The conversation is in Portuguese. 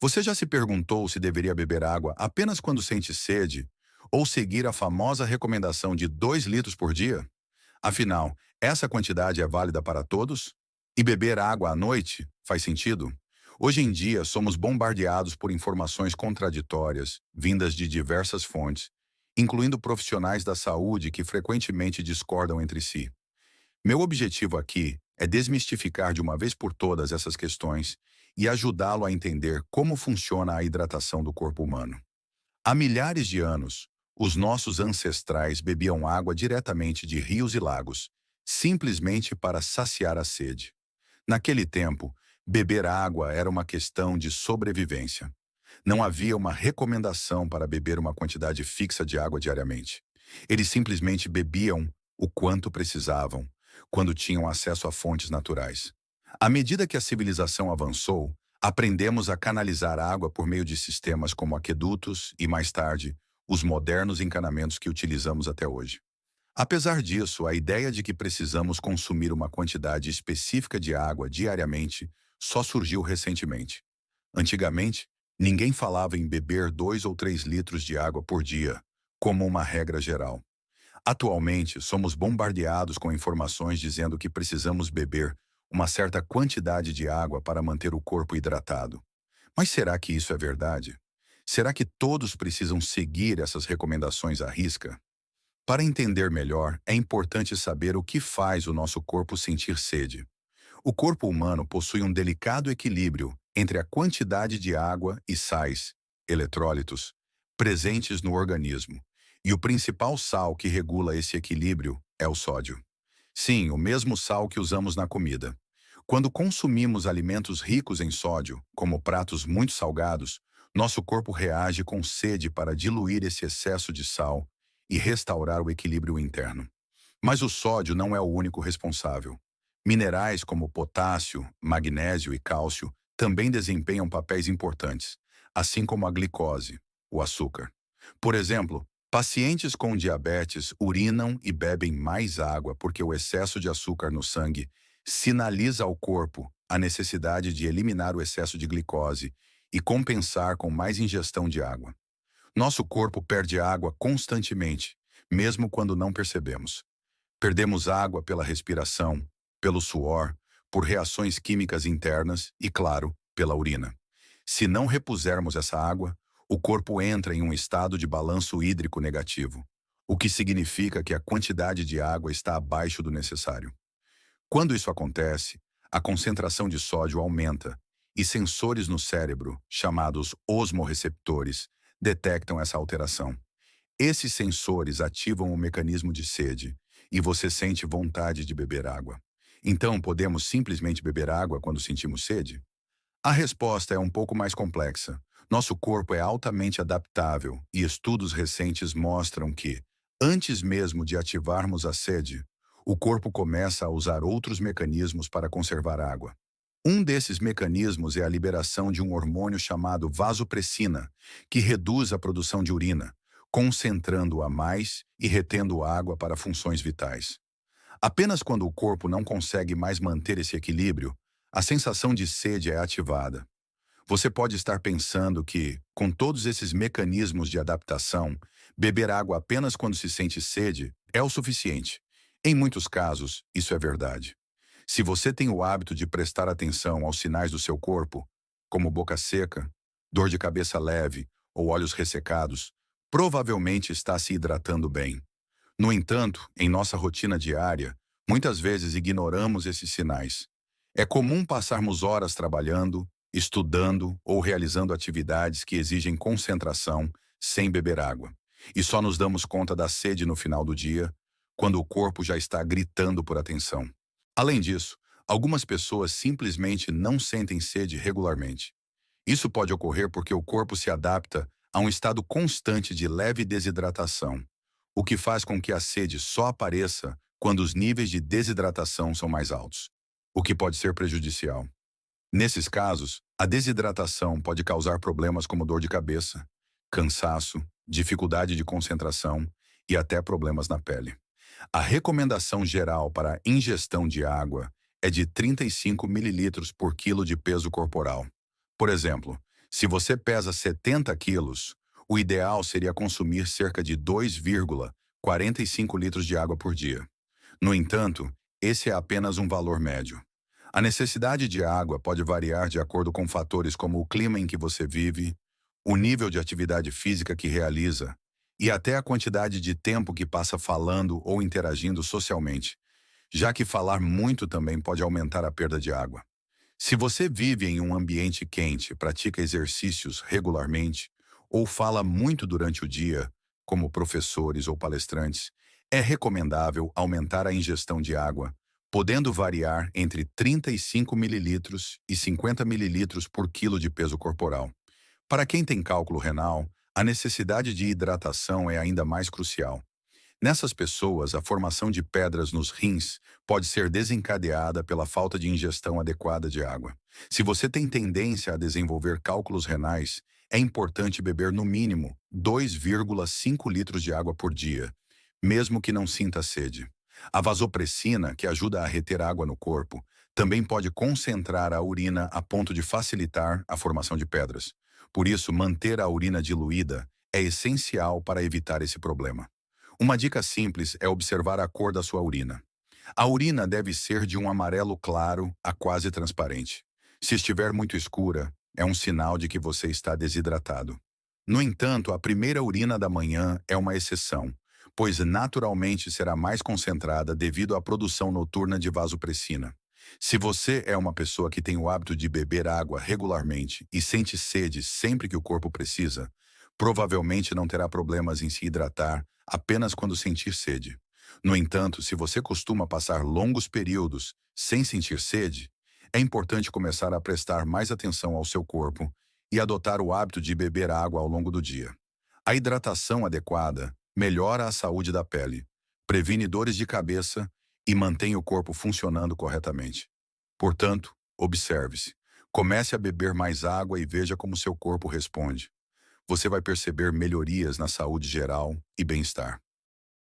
Você já se perguntou se deveria beber água apenas quando sente sede ou seguir a famosa recomendação de 2 litros por dia? Afinal, essa quantidade é válida para todos? E beber água à noite faz sentido? Hoje em dia, somos bombardeados por informações contraditórias, vindas de diversas fontes, incluindo profissionais da saúde que frequentemente discordam entre si. Meu objetivo aqui é desmistificar de uma vez por todas essas questões e ajudá-lo a entender como funciona a hidratação do corpo humano. Há milhares de anos, os nossos ancestrais bebiam água diretamente de rios e lagos, simplesmente para saciar a sede. Naquele tempo, beber água era uma questão de sobrevivência. Não havia uma recomendação para beber uma quantidade fixa de água diariamente. Eles simplesmente bebiam o quanto precisavam, quando tinham acesso a fontes naturais. À medida que a civilização avançou, aprendemos a canalizar água por meio de sistemas como aquedutos e, mais tarde, os modernos encanamentos que utilizamos até hoje. Apesar disso, a ideia de que precisamos consumir uma quantidade específica de água diariamente só surgiu recentemente. Antigamente, ninguém falava em beber 2 ou 3 litros de água por dia, como uma regra geral. Atualmente, somos bombardeados com informações dizendo que precisamos beber uma certa quantidade de água para manter o corpo hidratado. Mas será que isso é verdade? Será que todos precisam seguir essas recomendações à risca? Para entender melhor, é importante saber o que faz o nosso corpo sentir sede. O corpo humano possui um delicado equilíbrio entre a quantidade de água e sais, eletrólitos, presentes no organismo. E o principal sal que regula esse equilíbrio é o sódio. Sim, o mesmo sal que usamos na comida. Quando consumimos alimentos ricos em sódio, como pratos muito salgados, nosso corpo reage com sede para diluir esse excesso de sal e restaurar o equilíbrio interno. Mas o sódio não é o único responsável. Minerais como potássio, magnésio e cálcio também desempenham papéis importantes, assim como a glicose, o açúcar. Por exemplo, pacientes com diabetes urinam e bebem mais água porque o excesso de açúcar no sangue sinaliza ao corpo a necessidade de eliminar o excesso de glicose e compensar com mais ingestão de água. Nosso corpo perde água constantemente, mesmo quando não percebemos. Perdemos água pela respiração, pelo suor, por reações químicas internas e, claro, pela urina. Se não repusermos essa água, o corpo entra em um estado de balanço hídrico negativo, o que significa que a quantidade de água está abaixo do necessário. Quando isso acontece, a concentração de sódio aumenta e sensores no cérebro, chamados osmorreceptores, detectam essa alteração. Esses sensores ativam o mecanismo de sede e você sente vontade de beber água. Então, podemos simplesmente beber água quando sentimos sede? A resposta é um pouco mais complexa. Nosso corpo é altamente adaptável e estudos recentes mostram que, antes mesmo de ativarmos a sede, o corpo começa a usar outros mecanismos para conservar água. Um desses mecanismos é a liberação de um hormônio chamado vasopressina, que reduz a produção de urina, concentrando-a mais e retendo água para funções vitais. Apenas quando o corpo não consegue mais manter esse equilíbrio, a sensação de sede é ativada. Você pode estar pensando que, com todos esses mecanismos de adaptação, beber água apenas quando se sente sede é o suficiente. Em muitos casos, isso é verdade. Se você tem o hábito de prestar atenção aos sinais do seu corpo, como boca seca, dor de cabeça leve ou olhos ressecados, provavelmente está se hidratando bem. No entanto, em nossa rotina diária, muitas vezes ignoramos esses sinais. É comum passarmos horas trabalhando, estudando ou realizando atividades que exigem concentração sem beber água. E só nos damos conta da sede no final do dia, quando o corpo já está gritando por atenção. Além disso, algumas pessoas simplesmente não sentem sede regularmente. Isso pode ocorrer porque o corpo se adapta a um estado constante de leve desidratação, o que faz com que a sede só apareça quando os níveis de desidratação são mais altos, o que pode ser prejudicial. Nesses casos, a desidratação pode causar problemas como dor de cabeça, cansaço, dificuldade de concentração e até problemas na pele. A recomendação geral para a ingestão de água é de 35 mililitros por quilo de peso corporal. Por exemplo, Se você pesa 70 quilos, o ideal seria consumir cerca de 2,45 litros de água por dia. No entanto, esse é apenas um valor médio. A necessidade de água pode variar de acordo com fatores como o clima em que você vive, o nível de atividade física que realiza e até a quantidade de tempo que passa falando ou interagindo socialmente, já que falar muito também pode aumentar a perda de água. Se você vive em um ambiente quente, pratica exercícios regularmente ou fala muito durante o dia, como professores ou palestrantes, é recomendável aumentar a ingestão de água, podendo variar entre 35 mililitros e 50 mililitros por quilo de peso corporal. Para quem tem cálculo renal, a necessidade de hidratação é ainda mais crucial. Nessas pessoas, a formação de pedras nos rins pode ser desencadeada pela falta de ingestão adequada de água. Se você tem tendência a desenvolver cálculos renais, é importante beber no mínimo 2,5 litros de água por dia, mesmo que não sinta sede. A vasopressina, que ajuda a reter água no corpo, também pode concentrar a urina a ponto de facilitar a formação de pedras. Por isso, manter a urina diluída é essencial para evitar esse problema. Uma dica simples é observar a cor da sua urina. A urina deve ser de um amarelo claro a quase transparente. Se estiver muito escura, é um sinal de que você está desidratado. No entanto, a primeira urina da manhã é uma exceção, pois naturalmente será mais concentrada devido à produção noturna de vasopressina. Se você é uma pessoa que tem o hábito de beber água regularmente e sente sede sempre que o corpo precisa, provavelmente não terá problemas em se hidratar apenas quando sentir sede. No entanto, se você costuma passar longos períodos sem sentir sede, é importante começar a prestar mais atenção ao seu corpo e adotar o hábito de beber água ao longo do dia. A hidratação adequada melhora a saúde da pele, previne dores de cabeça e mantém o corpo funcionando corretamente. Portanto, observe-se. Comece a beber mais água e veja como seu corpo responde. Você vai perceber melhorias na saúde geral e bem-estar.